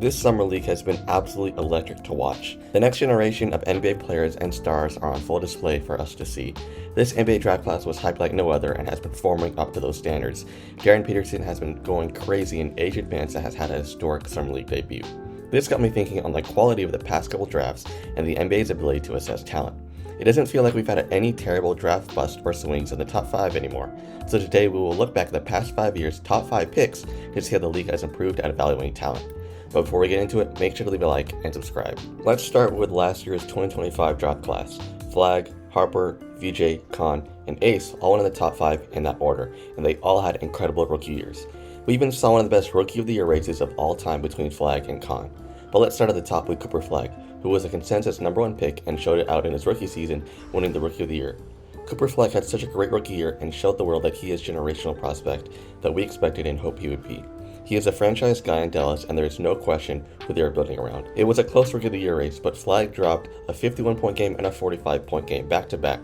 This summer league has been absolutely electric to watch. The next generation of NBA players and stars are on full display for us to see. This NBA draft class was hyped like no other and has been performing up to those standards. Darren Peterson has been going crazy, and Adrian Vance has had a historic summer league debut. This got me thinking on the quality of the past couple drafts and the NBA's ability to assess talent. It doesn't feel like we've had any terrible draft bust or swings in the top 5 anymore. So today we will look back at the past 5 years' top 5 picks to see how the league has improved at evaluating talent. But before we get into it, make sure to leave a like and subscribe. Let's start with last year's 2025 draft class. Flag, Harper, VJ, Khan, and Ace all went in the top 5 in that order, and they all had incredible rookie years. We even saw one of the best Rookie of the Year races of all time between Flag and Khan. But let's start at the top with Cooper Flag, who was a consensus #1 pick and showed it out in his rookie season, winning the Rookie of the Year. Cooper Flag had such a great rookie year and showed the world that he is a generational prospect that we expected and hoped he would be. He is a franchise guy in Dallas, and there is no question who they are building around. It was a close Rookie of the Year race, but Flag dropped a 51-point game and a 45-point game back-to-back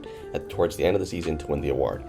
towards the end of the season to win the award.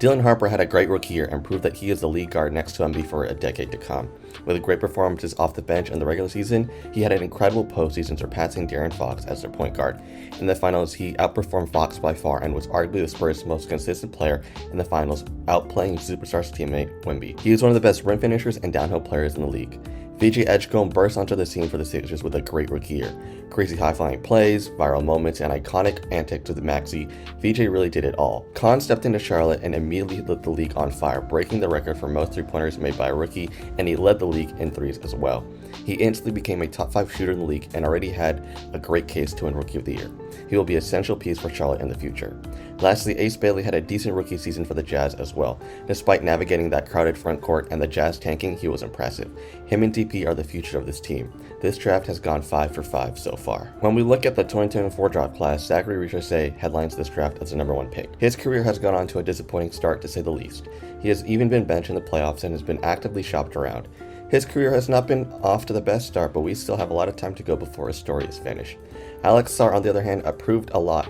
Dylan Harper had a great rookie year and proved that he is the lead guard next to Embiid for a decade to come. With great performances off the bench in the regular season, he had an incredible postseason, surpassing De'Aaron Fox as their point guard. In the finals, he outperformed Fox by far and was arguably the Spurs' most consistent player in the finals, outplaying Superstars teammate Wemby. He is one of the best rim finishers and downhill players in the league. VJ Edgecombe burst onto the scene for the Sixers with a great rookie year. Crazy high-flying plays, viral moments, and iconic antics with Maxey, VJ really did it all. Khan stepped into Charlotte and immediately lit the league on fire, breaking the record for most three-pointers made by a rookie, and he led the league in threes as well. He instantly became a top 5 shooter in the league and already had a great case to win Rookie of the Year. He will be an essential piece for Charlotte in the future. Lastly, Ace Bailey had a decent rookie season for the Jazz as well. Despite navigating that crowded front court and the Jazz tanking, he was impressive. Him and DP are the future of this team. This draft has gone 5 for 5 so far. When we look at the 2024 draft class, Zachary Richardson headlines this draft as the #1 pick. His career has gone on to a disappointing start, to say the least. He has even been benched in the playoffs and has been actively shopped around. His career has not been off to the best start, but we still have a lot of time to go before his story is finished. Alex Sarr, on the other hand, improved a lot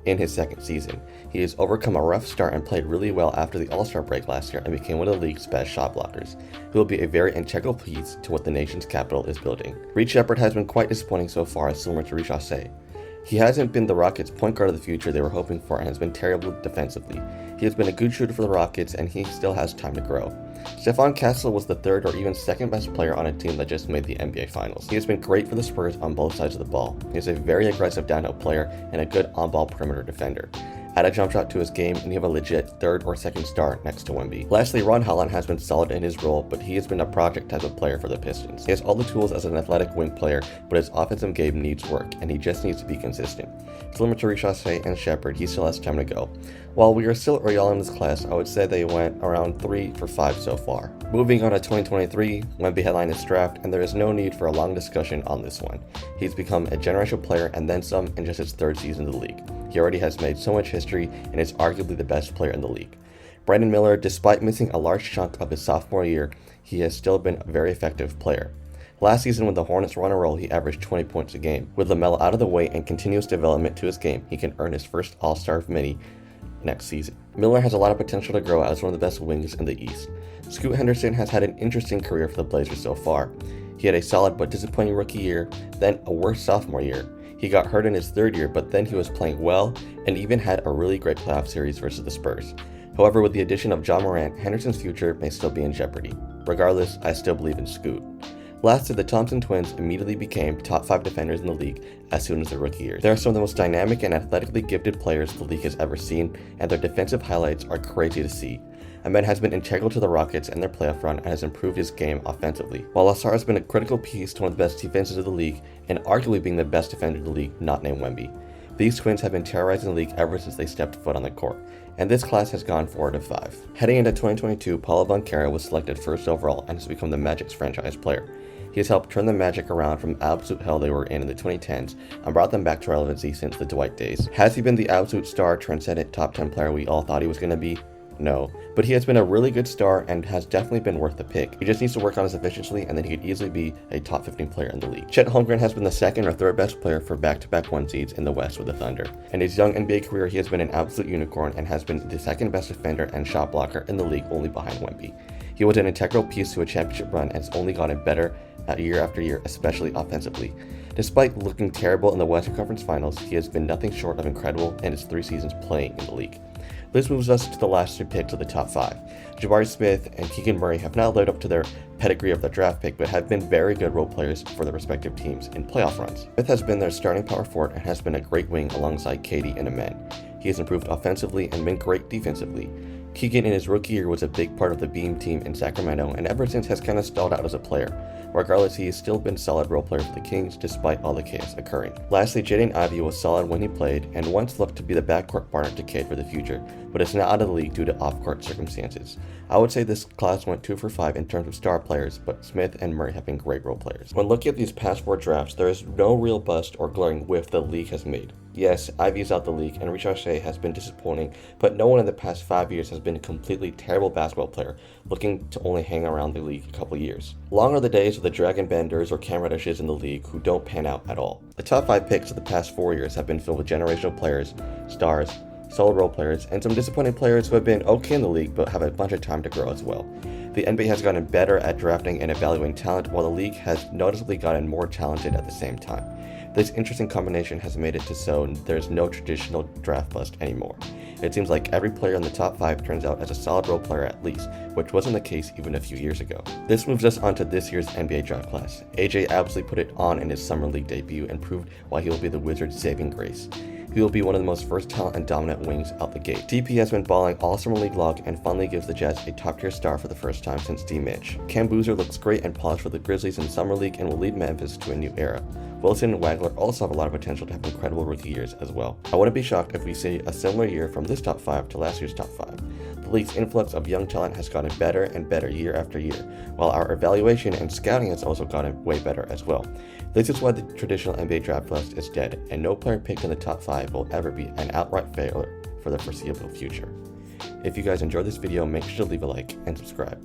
in his second season. He has overcome a rough start and played really well after the All-Star break last year and became one of the league's best shot blockers. He will be a very integral piece to what the nation's capital is building. Reed Sheppard has been quite disappointing so far, similar to Richardson. He hasn't been the Rockets' point guard of the future they were hoping for and has been terrible defensively. He has been a good shooter for the Rockets, and he still has time to grow. Stephon Castle was the third or even second best player on a team that just made the NBA Finals. He has been great for the Spurs on both sides of the ball. He is a very aggressive downhill player and a good on-ball perimeter defender. Add a jump shot to his game and you have a legit third or second star next to Wemby. Lastly, Ron Holland has been solid in his role, but he has been a project type of player for the Pistons. He has all the tools as an athletic wing player, but his offensive game needs work, and he just needs to be consistent. Similar to Richardson and Sheppard, he still has time to go. While we are still early on in this class, I would say they went around 3 for 5 so far. Moving on to 2023, Wemby headlined this draft, and there is no need for a long discussion on this one. He's become a generational player and then some in just his third season in the league. He already has made so much history and is arguably the best player in the league. Brandon Miller, despite missing a large chunk of his sophomore year, he has still been a very effective player. Last season, when the Hornets were on a roll, he averaged 20 points a game. With LaMelo out of the way and continuous development to his game, he can earn his first All-Star mini next season. Miller has a lot of potential to grow as one of the best wings in the East. Scoot Henderson has had an interesting career for the Blazers so far. He had a solid but disappointing rookie year, then a worse sophomore year. He got hurt in his third year, but then he was playing well and even had a really great playoff series versus the Spurs. However, with the addition of Ja Morant, Henderson's future may still be in jeopardy. Regardless, I still believe in Scoot. Lastly, the Thompson twins immediately became top 5 defenders in the league as soon as their rookie year. They are some of the most dynamic and athletically gifted players the league has ever seen, and their defensive highlights are crazy to see. Ahmed has been integral to the Rockets and their playoff run and has improved his game offensively, while Ausar has been a critical piece to one of the best defenses of the league and arguably being the best defender in the league, not named Wemby. These twins have been terrorizing the league ever since they stepped foot on the court, and this class has gone 4 to 5. Heading into 2022, Paulo Banchero was selected first overall and has become the Magic's franchise player. He has helped turn the Magic around from absolute hell they were in the 2010s and brought them back to relevancy since the Dwight days. Has he been the absolute star, transcendent top 10 player we all thought he was going to be? No, but he has been a really good star and has definitely been worth the pick. He just needs to work on his efficiency, and then he could easily be a top 15 player in the league. Chet Holmgren has been the second or third best player for back-to-back 1 seeds in the West with the Thunder. In his young NBA career, he has been an absolute unicorn and has been the second best defender and shot blocker in the league, only behind Wemby. He was an integral piece to a championship run and has only gotten better year after year, especially offensively. Despite looking terrible in the Western Conference Finals, he has been nothing short of incredible in his 3 seasons playing in the league. This moves us to the last 2 picks of the top 5. Jabari Smith and Keegan Murray have not lived up to their pedigree of their draft pick, but have been very good role players for their respective teams in playoff runs. Smith has been their starting power forward and has been a great wing alongside KD and Amen. He has improved offensively and been great defensively. Keegan in his rookie year was a big part of the Beam team in Sacramento, and ever since has kind of stalled out as a player. Regardless, he has still been a solid role player for the Kings despite all the chaos occurring. Lastly, Jaden Ivey was solid when he played and once looked to be the backcourt partner to Cade for the future, but is now out of the league due to off-court circumstances. I would say this class went 2 for 5 in terms of star players, but Smith and Murray have been great role players. When looking at these past 4 drafts, there is no real bust or glaring whiff the league has made. Yes, Ivey is out the league and Richard Shea has been disappointing, but no one in the past 5 years has been a completely terrible basketball player looking to only hang around the league a couple years. Long are the days of the Dragon Benders or Cam Reddishes in the league who don't pan out at all. The top 5 picks of the past 4 years have been filled with generational players, stars, solid role players, and some disappointing players who have been okay in the league but have a bunch of time to grow as well. The NBA has gotten better at drafting and evaluating talent, while the league has noticeably gotten more talented at the same time. This interesting combination has made it to so there's no traditional draft bust anymore. It seems like every player in the top 5 turns out as a solid role player at least, which wasn't the case even a few years ago. This moves us on to this year's NBA draft class. AJ absolutely put it on in his summer league debut and proved why he will be the Wizards' saving grace. He will be one of the most versatile and dominant wings out the gate. DP has been balling all summer league long and finally gives the Jazz a top-tier star for the first time since D. Mitch. Cam Boozer looks great and polished for the Grizzlies in summer league and will lead Memphis to a new era. Wilson and Wagler also have a lot of potential to have incredible rookie years as well. I wouldn't be shocked if we see a similar year from this top 5 to last year's top 5. The league's influx of young talent has gotten better and better year after year, while our evaluation and scouting has also gotten way better as well. This is why the traditional NBA draft list is dead, and no player picked in the top 5 will ever be an outright failure for the foreseeable future. If you guys enjoyed this video, make sure to leave a like and subscribe.